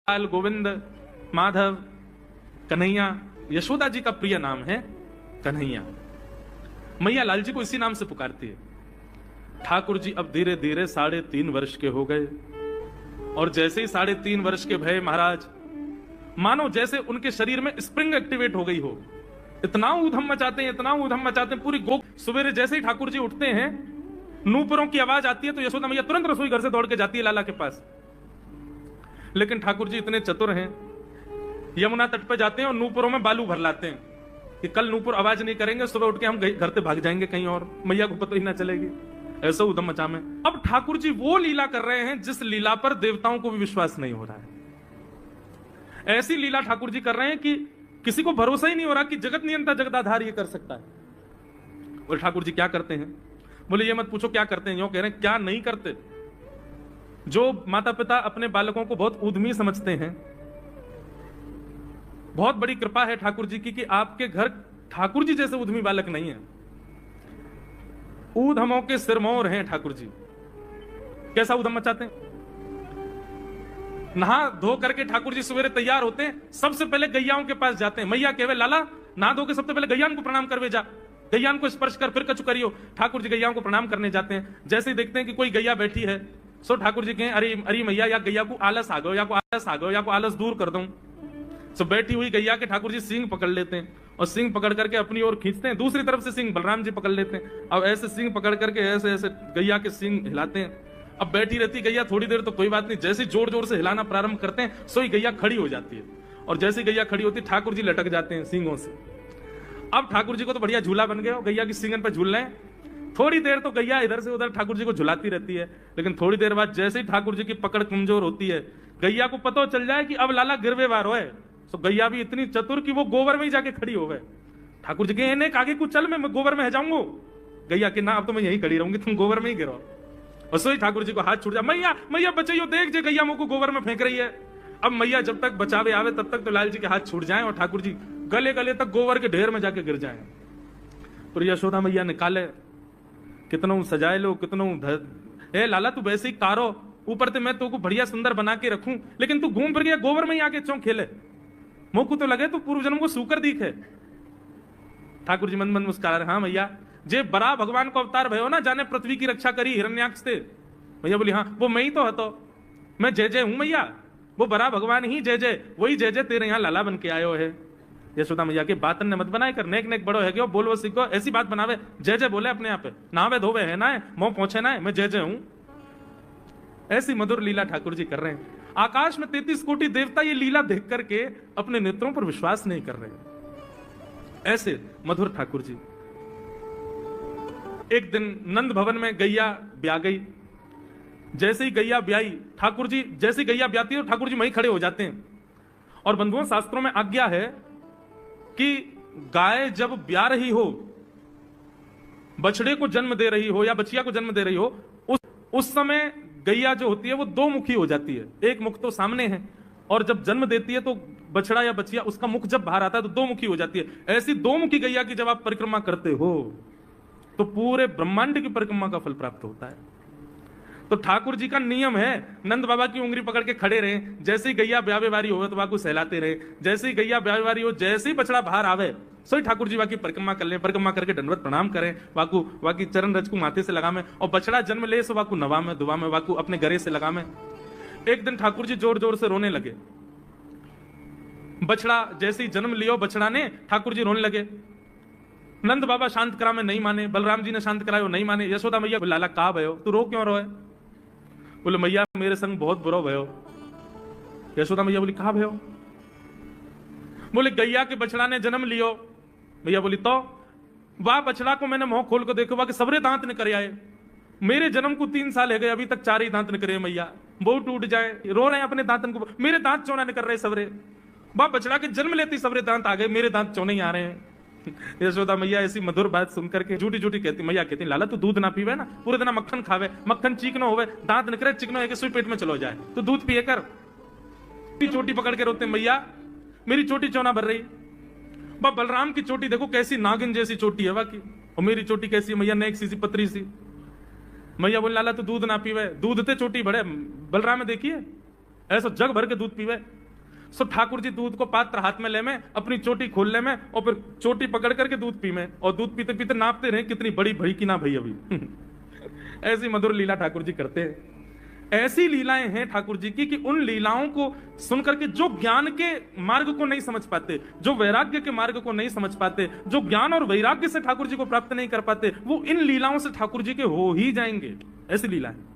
लाल, गोविंद, माधव, कन्हैया। यशोदा जी का प्रिय नाम है कन्हैया। मैया लाल जी को इसी नाम से पुकारती है। ठाकुर जी अब धीरे धीरे 3.5 वर्ष के हो गए और जैसे ही 3.5 वर्ष के भय महाराज, मानो जैसे उनके शरीर में स्प्रिंग एक्टिवेट हो गई हो। इतना ऊधम मचाते हैं, इतना ऊधम मचाते हैं। पूरी गो सवेरे जैसे ही ठाकुर जी उठते हैं, नूपुरों की आवाज आती है तो यशोदा मैया तुरंत रसोई घर से दौड़ के जाती है लाला के पास। लेकिन ठाकुर जी इतने चतुर हैं, यमुना तट पर जाते हैं और नूपुरों में बालू भर लाते हैं कि कल नूपुर आवाज नहीं करेंगे, सुबह उठ के हम घर से भाग जाएंगे कहीं और, मैया को पता ही ना चलेगी। ऐसा उधम मचा में अब ठाकुर जी वो लीला कर रहे हैं जिस लीला पर देवताओं को भी विश्वास नहीं हो रहा है। ऐसी लीला ठाकुर जी कर रहे हैं कि किसी को भरोसा ही नहीं हो रहा कि जगत नियंता जगदाधार ये कर सकता है। और ठाकुर जी क्या करते हैं? बोले ये मत पूछो क्या करते हैं, यूं कह रहे हैं क्या नहीं करते। जो माता पिता अपने बालकों को बहुत उद्यमी समझते हैं, बहुत बड़ी कृपा है ठाकुर जी की कि आपके घर ठाकुर जी जैसे उद्यमी बालक नहीं है। ऊधमों के सिरमौर हैं ठाकुर जी। कैसा उधम मचाते हैं? नहा धो करके ठाकुर जी सवेरे तैयार होते हैं, सबसे पहले गैयाओं के पास जाते हैं। मैया कहवे लाला नहा धो के सबसे पहले गैयान को प्रणाम करवे जा, गैयान को स्पर्श कर फिर कछु करियो। ठाकुर जी गैयाओं को प्रणाम करने जाते हैं। जैसे ही देखते हैं कि कोई गैया बैठी है, सो ठाकुर जी कहें अरे अरे मैया या गैया को आलस आ गयो, या को आलस आ गयो, या को आलस दूर कर दूं। सो बैठी हुई गैया के ठाकुर जी सींग पकड़ लेते हैं और सींग पकड़ करके अपनी ओर खींचते हैं। दूसरी तरफ से सींग बलराम जी पकड़ लेते हैं। अब ऐसे सींग पकड़ करके ऐसे ऐसे गैया के सींग हिलाते हैं। अब बैठी रहती गैया थोड़ी देर तो कोई बात नहीं, जैसे जोर जोर से हिलाना प्रारंभ करते हैं सोई गैया खड़ी हो जाती है। और जैसे गैया खड़ी होती है ठाकुर जी लटक जाते हैं सींगों से। अब ठाकुर जी को तो बढ़िया झूला बन गया, गैया की सींगन पर झूल रहे हैं। थोड़ी देर तो गैया इधर से उधर ठाकुर जी को झुलाती रहती है, लेकिन थोड़ी देर बाद जैसे ही ठाकुर जी की पकड़ कमजोर होती है, गैया को पता चल जाए कि अब लाला गिरवे वार है। तो गैया भी इतनी चतुर कि वो गोबर में ही जाके खड़ी हो गए। ठाकुर जी के आगे कुछ चल, मैं गोबर में जाऊंगा। गैया के ना अब तो मैं यहीं खड़ी रहूंगी, तुम गोबर में ही गिरो। और सोई ठाकुर जी को हाथ छूट जा, मैया मैया बचाइयो, देख जे गैया मुझको गोबर में फेंक रही है। अब मैया जब तक बचावे आवे तब तक तो लाल जी के हाथ छूट जाएं और ठाकुर जी गले गले तक गोबर के ढेर में जाके गिर जाएं। तो यशोदा मैया निकाले, कितनों सजाए लो, कितनों ए लाला तू वैसे ही कारो, ऊपर से मैं तो को बढ़िया सुंदर बना के रखूं, लेकिन तू घूम फिर गया गोबर में ही आके चौं खेले। मोकू तो लगे तू पूर्व जन्म को सूकर दिखे। ठाकुर जी मन मन मुस्कुरा रहे, हाँ मैया जे बड़ा भगवान को अवतार भयो ना, जाने पृथ्वी की रक्षा करी हिरण्याक्ष से। मैया बोली हाँ वो मैं ही तो हतो, मैं जय जय हूं मैया, वो बड़ा भगवान ही जय जय, वही जय जय तेरे यहाँ लाला बन के आयो है। यशोदा मैया के बातन ने मत बनाए कर, नेक नेक बड़ो है क्यों, बोल वो सीखो, ऐसी बात बनावे, जय जय बोले अपने आप पे, नावे धोवे है ना, मुंह पहुंचे ना, मैं जय जय हूं। ऐसी मधुर लीला ठाकुर जी कर रहे हैं। आकाश में 33 कोटि देवता ये लीला देख करके अपने नेत्रों पर विश्वास नहीं कर रहे। ऐसे मधुर ठाकुर जी। एक दिन नंद भवन में गैया ब्याह गई। जैसे ही गैया ब्याई, ठाकुर जी जैसे ही गैया ब्याती है ठाकुर जी वहीं खड़े हो जाते हैं। और बंधुओं शास्त्रों में आज्ञा है कि गाय जब ब्याह रही हो, बछड़े को जन्म दे रही हो या बछिया को जन्म दे रही हो, उस समय गैया जो होती है वो 2 मुखी हो जाती है। एक मुख तो सामने है और जब जन्म देती है तो बछड़ा या बछिया उसका मुख जब बाहर आता है तो 2 मुखी हो जाती है। ऐसी 2 मुखी गैया की जब आप परिक्रमा करते हो तो पूरे ब्रह्मांड की परिक्रमा का फल प्राप्त होता है। तो ठाकुर जी का नियम है, नंद बाबा की उंगली पकड़ के खड़े रहे, जैसे ही गैया ब्यावे वारी हो तो वाकू सहलाते रहे, जैसे ही गैया ब्यावे वारी हो, जैसे ही बछड़ा बाहर आवे सोई ठाकुर जी वाकी परिक्रमा कर ले, परिक्रमा करके दंडवत प्रणाम करें, वाकू वाकी चरण रज को माथे से लगा में, और बछड़ा जन्म ले सो वाकू नवा में दुआ में वाकू अपने गरे से लगा में। एक दिन ठाकुर जी जोर जोर से रोने लगे। बछड़ा जैसे ही जन्म लियो बछड़ा ने, ठाकुर जी रोने लगे। नंद बाबा शांत करा में नहीं माने, बलराम जी ने शांत करायो नहीं माने। यशोदा मैया लाला का भयो, तू रो क्यों रोए? बोले मैया मेरे संग बहुत बुरा भयो। यशोदा मैया बोली कहा भयो? बोले गैया के बछड़ा ने जन्म लियो। मैया बोली तो वाह बछड़ा को मैंने मुंह खोल कर देखो, वाह के सबरे दांत निकल आए, मेरे जन्म को 3 साल है गए अभी तक 4 ही दांत निकले। मैया वो टूट जाए, रो रहे हैं अपने दांतन को, मेरे दांत चौना निकल रहे सबरे। वाह बछड़ा के जन्म लेती सबरे दांत आ गए, मेरे दांत चौने ही आ रहे हैं। यशोदा मैया ऐसी मधुर बात सुनकर के झूठी झूठी कहती, मैया कहती लाला तू दूध ना पीवे ना, पूरे दिन मक्खन खावे, मक्खन चिकनो होवे, दांत निकले चिकनो है कि सुई पेट में चलो जाए, तो दूध पिए कर। चोटी पकड़ के रोते मैया मेरी चोटी चौना भर रही। बलराम की चोटी देखो कैसी नागिन जैसी चोटी है वाकी, और मेरी चोटी कैसी मैया नेक सी पतरी सी। मैया बोले लाला तू दूध ना पीवे, दूध ते चोटी बड़े, बलराम में देखिए ऐसा जग भर के दूध पीवे। सो ठाकुर जी दूध को पात्र हाथ में ले में, अपनी चोटी खोल ले में, और फिर चोटी पकड़ करके दूध पी में, और दूध पीते पीते नापते रहे कितनी बड़ी भई कि ना भई अभी। ऐसी मधुर लीला ठाकुर जी करते हैं। ऐसी लीलाएं हैं ठाकुर जी की कि उन लीलाओं को सुनकर के जो ज्ञान के मार्ग को नहीं समझ पाते, जो वैराग्य के मार्ग को नहीं समझ पाते, जो ज्ञान और वैराग्य से ठाकुर जी को प्राप्त नहीं कर पाते, वो इन लीलाओं से ठाकुर जी के हो ही जाएंगे। ऐसी लीला है।